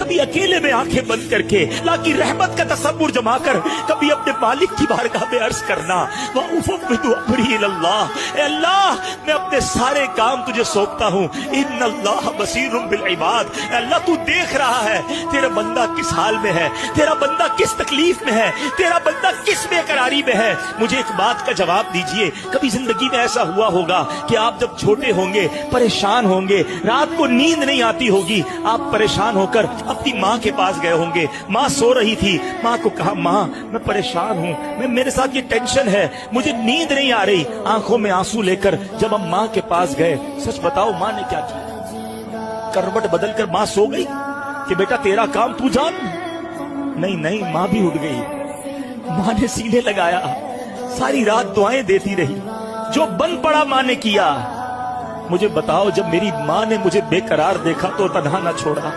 कभी अकेले में आंखें बंद करके अल्लाह की रहमत का तसव्वुर जमा कर कभी अपने मालिक की बारगाह में अर्ज करना, वउफ़व्विदु अम्री इलल्लाह, अल्लाह मैं अपने सारे काम तुझे सौंपता हूँ, इन्नल्लाह बसीरुम बिल इबाद, अल्लाह तू देख रहा है तेरा बंदा किस हाल में है, तेरा बंदा किस तकलीफ में है, तेरा बंदा किस बेकरारी में है। मुझे एक बात का जवाब दीजिए, कभी जिंदगी में ऐसा हुआ होगा कि आप जब छोटे होंगे, परेशान होंगे, रात को नींद नहीं आती होगी, आप परेशान होकर अपनी माँ के पास गए होंगे, माँ सो रही थी, माँ को कहा माँ मैं परेशान हूँ, मेरे साथ ये टेंशन है, मुझे नींद नहीं आ रही। आंखों में आंसू लेकर जब हम माँ के पास गए, सच बताओ माँ ने क्या किया? करवट बदलकर माँ सो गई कि बेटा तेरा काम तू जान? नहीं नहीं, माँ भी उठ गई। माँ ने सीने लगाया, सारी रात दुआएं देती रही, जो बन पड़ा माँ ने किया। मुझे बताओ जब मेरी माँ ने मुझे बेकरार देखा तो तन्हा न छोड़ा।